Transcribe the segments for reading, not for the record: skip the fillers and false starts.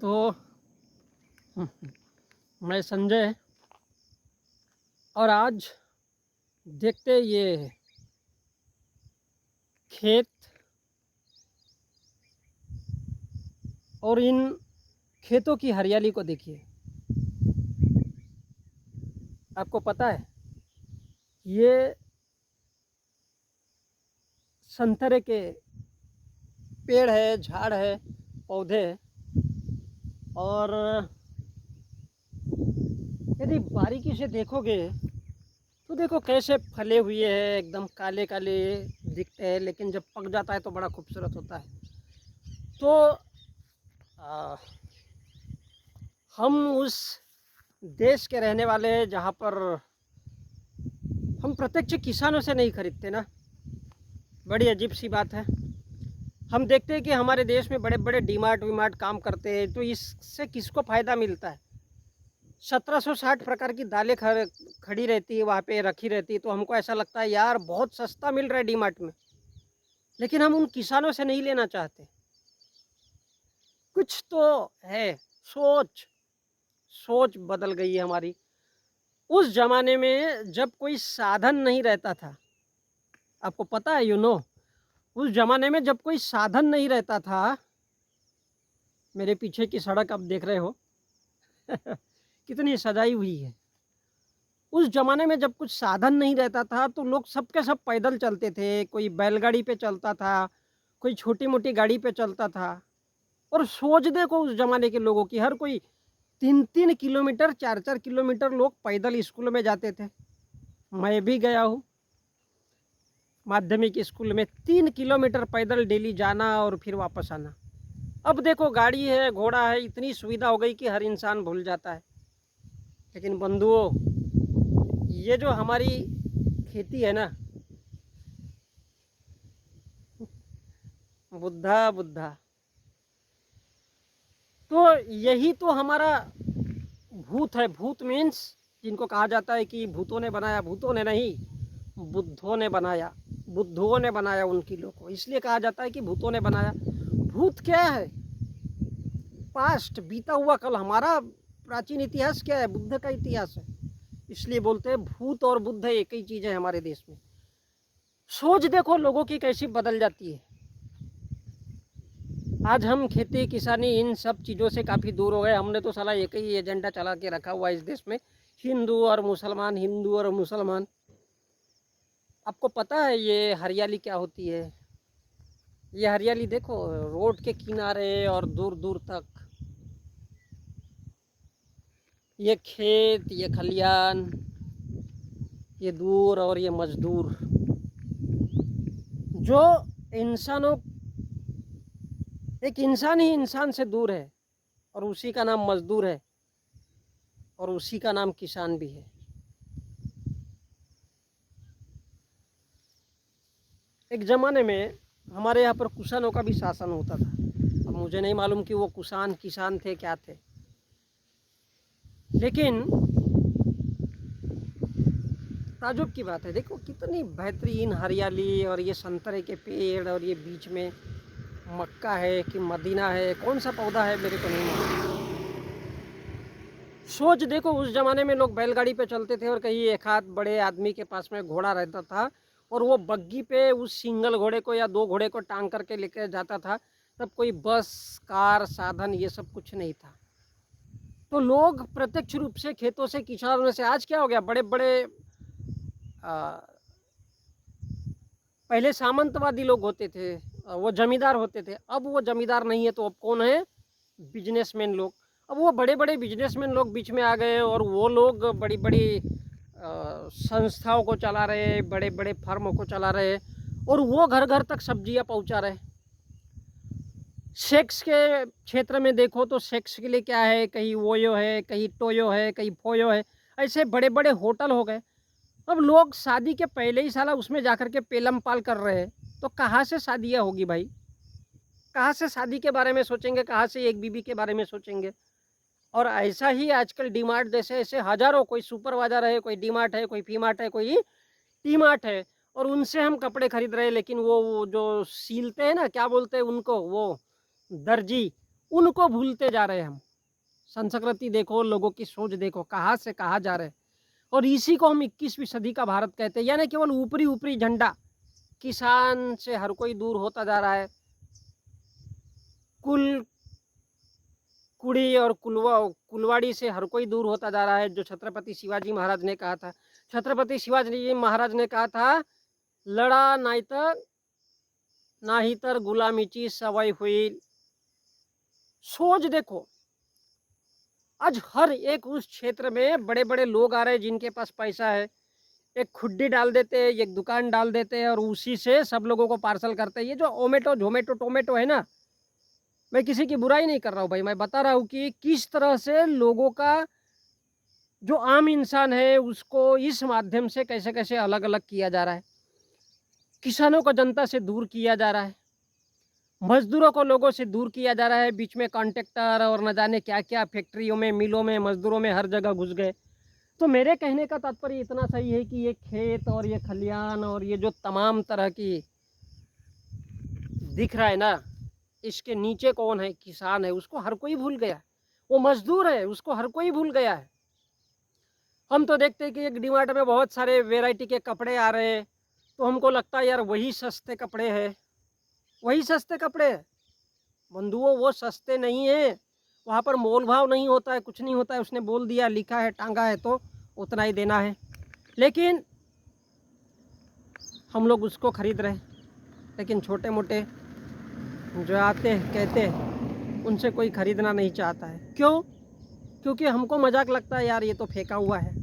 तो मैं संजय और आज देखते ये खेत और इन खेतों की हरियाली को देखिए। आपको पता है ये संतरे के पेड़ है, झाड़ है, पौधे हैं और यदि बारीकी से देखोगे तो देखो कैसे फले हुए हैं, एकदम काले काले दिखते हैं, लेकिन जब पक जाता है तो बड़ा खूबसूरत होता है। तो आ, हम उस देश के रहने वाले हैं जहाँ पर हम प्रत्यक्ष किसानों से नहीं खरीदते ना। बड़ी अजीब सी बात है। हम देखते हैं कि हमारे देश में बड़े बड़े डीमार्ट वीमार्ट काम करते हैं, तो इससे किसको फ़ायदा मिलता है? 1760 प्रकार की दालें खड़ी रहती है, वहाँ पे रखी रहती है, तो हमको ऐसा लगता है यार बहुत सस्ता मिल रहा है डीमार्ट में, लेकिन हम उन किसानों से नहीं लेना चाहते। कुछ तो है, सोच बदल गई है हमारी। उस जमाने में जब कोई साधन नहीं रहता था, आपको पता है उस जमाने में जब कोई साधन नहीं रहता था, मेरे पीछे की सड़क आप देख रहे हो कितनी सजाई हुई है। उस जमाने में जब कुछ साधन नहीं रहता था तो लोग सब के सब पैदल चलते थे, कोई बैलगाड़ी पे चलता था, कोई छोटी मोटी गाड़ी पे चलता था। और सोच देखो उस जमाने के लोगों की, हर कोई 3-3 किलोमीटर 4-4 किलोमीटर लोग पैदल स्कूल में जाते थे। मैं भी गया हूँ माध्यमिक स्कूल में, 3 किलोमीटर पैदल डेली जाना और फिर वापस आना। अब देखो गाड़ी है, घोड़ा है, इतनी सुविधा हो गई कि हर इंसान भूल जाता है। लेकिन बंधुओं, ये जो हमारी खेती है ना, बुद्धा बुद्धा, तो यही तो हमारा भूत है। भूत मीन्स जिनको कहा जाता है कि भूतों ने बनाया, भूतों ने नहीं, बुद्धों ने बनाया, बुद्धों ने बनाया उन किलों को, इसलिए कहा जाता है कि भूतों ने बनाया। भूत क्या है? पास्ट, बीता हुआ कल। हमारा प्राचीन इतिहास क्या है? बुद्ध का इतिहास है, इसलिए बोलते हैं भूत और बुद्ध एक ही चीज़ है हमारे देश में। सोच देखो लोगों की कैसी बदल जाती है। आज हम खेती किसानी इन सब चीज़ों से काफ़ी दूर हो गए। हमने तो साला एक ही एजेंडा चला के रखा हुआ है इस देश में, हिंदू और मुसलमान, हिंदू और मुसलमान। आपको पता है ये हरियाली क्या होती है? ये हरियाली देखो रोड के किनारे और दूर दूर तक, ये खेत, ये खलियान, ये दूर और ये मजदूर, जो इंसानों, एक इंसान ही इंसान से दूर है और उसी का नाम मजदूर है और उसी का नाम किसान भी है। एक ज़माने में हमारे यहाँ पर कुशानों का भी शासन होता था। अब मुझे नहीं मालूम कि वो कुशान किसान थे क्या थे, लेकिन ताजुब की बात है, देखो कितनी बेहतरीन हरियाली और ये संतरे के पेड़ और ये बीच में मक्का है कि मदीना है, कौन सा पौधा है मेरे को नहीं मालूम। सोच देखो उस ज़माने में लोग बैलगाड़ी पे चलते थे और कहीं एक हाथ बड़े आदमी के पास में घोड़ा रहता था और वो बग्गी पे उस सिंगल घोड़े को या 2 घोड़े को टांग करके लेकर जाता था। तब कोई बस, कार, साधन ये सब कुछ नहीं था। तो लोग प्रत्यक्ष रूप से खेतों से, किसानों से, आज क्या हो गया, बड़े बड़े पहले सामंतवादी लोग होते थे, वो जमींदार होते थे। अब वो जमींदार नहीं है, तो अब कौन है? बिजनेसमैन लोग। अब वो बड़े बड़े बिजनेसमैन लोग बीच में आ गए और वो लोग बड़ी बड़ी संस्थाओं को चला रहे, बड़े बड़े फर्मों को चला रहे और वो घर घर तक सब्जियां पहुंचा रहे। सेक्स के क्षेत्र में देखो तो सेक्स के लिए क्या है, कहीं वोयो है, कहीं टोयो है, कहीं फोयो है, ऐसे बड़े बड़े होटल हो गए। अब लोग शादी के पहले ही साला उसमें जाकर के पेलम पाल कर रहे हैं, तो कहाँ से शादियाँ होगी भाई? कहाँ से शादी के बारे में सोचेंगे? कहाँ से एक बीबी के बारे में सोचेंगे? और ऐसा ही आजकल डीमार्ट जैसे ऐसे हजारों, कोई सुपर बाजार है, कोई डीमार्ट है, कोई पी मार्ट है, कोई टी मार्ट है, और उनसे हम कपड़े खरीद रहे हैं। लेकिन वो जो सीलते हैं ना, क्या बोलते हैं उनको, वो दर्जी, उनको भूलते जा रहे हैं हम। संस्कृति देखो, लोगों की सोच देखो, कहाँ से कहाँ जा रहे हैं। और इसी को हम 21वीं सदी का भारत कहते हैं। यानी केवल ऊपरी ऊपरी झंडा, किसान से हर कोई दूर होता जा रहा है। कुल कुड़ी और कुलवाड़ी से हर कोई दूर होता जा रहा है। जो छत्रपति शिवाजी महाराज ने कहा था, छत्रपति शिवाजी महाराज ने कहा था, लड़ा नाही तर गुलामीची सवय हुई। सोच देखो, आज हर एक उस क्षेत्र में बड़े बड़े लोग आ रहे हैं जिनके पास पैसा है, एक खुड्डी डाल देते हैं, एक दुकान डाल देते हैं और उसी से सब लोगों को पार्सल करते हैं। ये जो ओमेटो जोमेटो टोमेटो है ना, मैं किसी की बुराई नहीं कर रहा हूँ भाई, मैं बता रहा हूँ कि किस तरह से लोगों का, जो आम इंसान है, उसको इस माध्यम से कैसे कैसे अलग अलग किया जा रहा है। किसानों को जनता से दूर किया जा रहा है, मजदूरों को लोगों से दूर किया जा रहा है। बीच में कॉन्ट्रैक्टर और न जाने क्या क्या फैक्ट्रियों में, मिलों में, मजदूरों में हर जगह घुस गए। तो मेरे कहने का तात्पर्य इतना सही है कि ये खेत और ये खलियान और ये जो तमाम तरह की दिख रहा है ना, इसके नीचे कौन है? किसान है, उसको हर कोई भूल गया है। वो मजदूर है, उसको हर कोई भूल गया है। हम तो देखते हैं कि एक डीमार्ट में बहुत सारे वेराइटी के कपड़े आ रहे हैं, तो हमको लगता है यार वही सस्ते कपड़े हैं, वही सस्ते कपड़े हैं। बंधुओं, वो सस्ते नहीं है। वहाँ पर मोल भाव नहीं होता है, कुछ नहीं होता है। उसने बोल दिया, लिखा है, टांगा है तो उतना ही देना है। लेकिन हम लोग उसको खरीद रहे हैं। लेकिन छोटे मोटे जो आते हैं, कहते हैं, उनसे कोई खरीदना नहीं चाहता है। क्यों? क्योंकि हमको मजाक लगता है यार, ये तो फेंका हुआ है।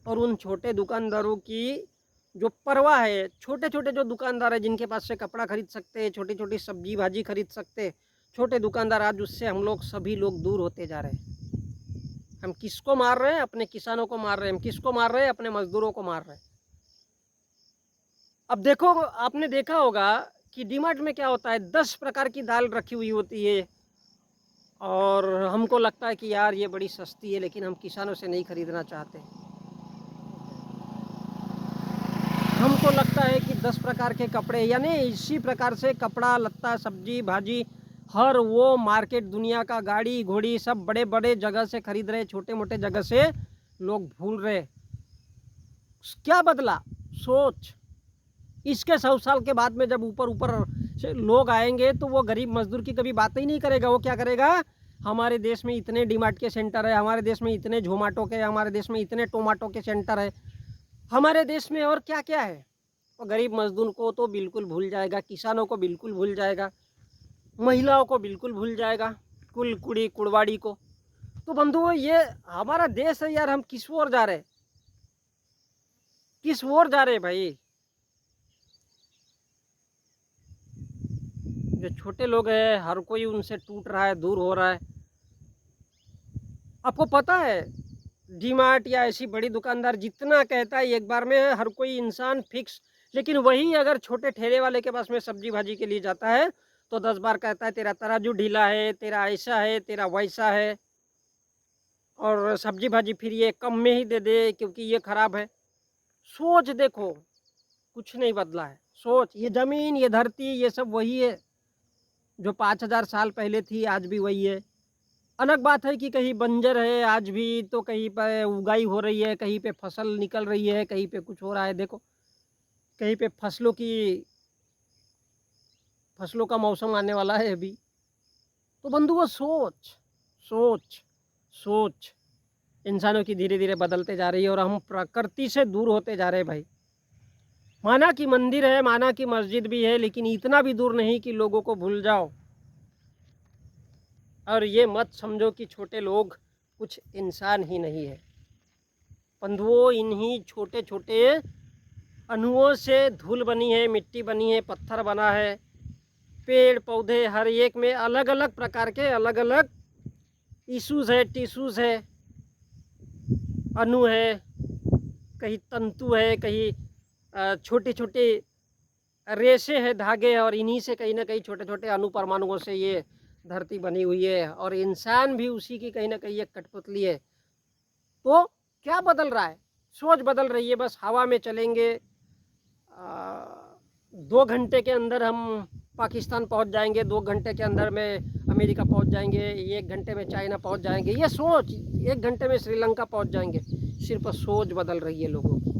और उन छोटे दुकानदारों की जो परवाह है, छोटे छोटे जो दुकानदार है जिनके पास से कपड़ा खरीद सकते हैं, छोटी छोटी सब्जी भाजी खरीद सकते हैं, छोटे दुकानदार, आज उससे हम लोग सभी लोग दूर होते जा रहे हैं। हम किसको मार रहे हैं? अपने किसानों को मार रहे हैं। हम किसको मार रहे हैं? अपने मजदूरों को मार रहे हैं। अब देखो, आपने देखा होगा कि डीमार्ट में क्या होता है, 10 प्रकार की दाल रखी हुई होती है और हमको लगता है कि यार ये बड़ी सस्ती है, लेकिन हम किसानों से नहीं खरीदना चाहते। हमको लगता है कि 10 प्रकार के कपड़े, यानी इसी प्रकार से कपड़ा लत्ता सब्जी भाजी हर वो मार्केट, दुनिया का गाड़ी घोड़ी सब बड़े बड़े जगह से खरीद रहे, छोटे मोटे जगह से लोग भूल रहे। क्या बदला? सोच। इसके 100 साल के बाद में जब ऊपर ऊपर से लोग आएंगे तो वो गरीब मजदूर की कभी बात ही नहीं करेगा। वो क्या करेगा? हमारे देश में इतने डीमार्ट के सेंटर है, हमारे देश में इतने जोमाटो के, हमारे देश में इतने टोमाटो के सेंटर है, हमारे देश में और क्या क्या है। और गरीब मजदूर को तो बिल्कुल भूल जाएगा, किसानों को बिल्कुल भूल जाएगा, महिलाओं को बिल्कुल भूल जाएगा, कुल कुड़ी कुड़वाड़ी को। तो बंधुओं, ये हमारा देश है यार, हम किस ओर जा रहे हैं? किस ओर जा रहे हैं भाई? जो छोटे लोग हैं, हर कोई उनसे टूट रहा है, दूर हो रहा है। आपको पता है, डीमार्ट या ऐसी बड़ी दुकानदार जितना कहता है एक बार में हर कोई इंसान फिक्स, लेकिन वही अगर छोटे ठेले वाले के पास में सब्जी भाजी के लिए जाता है तो 10 बार कहता है तेरा तराजू ढीला है, तेरा ऐसा है, तेरा वैसा है, और सब्जी भाजी फिर ये कम में ही दे दे क्योंकि ये खराब है। सोच देखो, कुछ नहीं बदला है। सोच, ये ज़मीन, ये धरती, ये सब वही है जो 5000 साल पहले थी, आज भी वही है। अलग बात है कि कहीं बंजर है आज भी, तो कहीं पे उगाई हो रही है, कहीं पे फसल निकल रही है, कहीं पे कुछ हो रहा है। देखो, कहीं पे फसलों का मौसम आने वाला है अभी। तो बंधुओं, सोच सोच सोच इंसानों की धीरे धीरे बदलते जा रही है और हम प्रकृति से दूर होते जा रहे हैं भाई। माना कि मंदिर है, माना कि मस्जिद भी है, लेकिन इतना भी दूर नहीं कि लोगों को भूल जाओ। और ये मत समझो कि छोटे लोग कुछ इंसान ही नहीं है। बंधुओं, इन्हीं छोटे छोटे अणुओं से धूल बनी है, मिट्टी बनी है, पत्थर बना है, पेड़ पौधे, हर एक में अलग अलग प्रकार के अलग अलग इशूज़ है, टिश्यूज़ है, अणु है, कहीं तंतु है, कहीं छोटे छोटे रेशे है, धागे है, और इन्हीं से कहीं ना कहीं छोटे छोटे अणु परमाणुओं से ये धरती बनी हुई है और इंसान भी उसी की कहीं ना कहीं एक कठपुतली है। तो क्या बदल रहा है? सोच बदल रही है। बस हवा में चलेंगे, 2 घंटे के अंदर हम पाकिस्तान पहुंच जाएंगे, 2 घंटे के अंदर में अमेरिका पहुंच जाएंगे, 1 घंटे में चाइना पहुंच जाएंगे, ये सोच, 1 घंटे में श्रीलंका पहुंच जाएंगे। सिर्फ सोच बदल रही है लोगों की।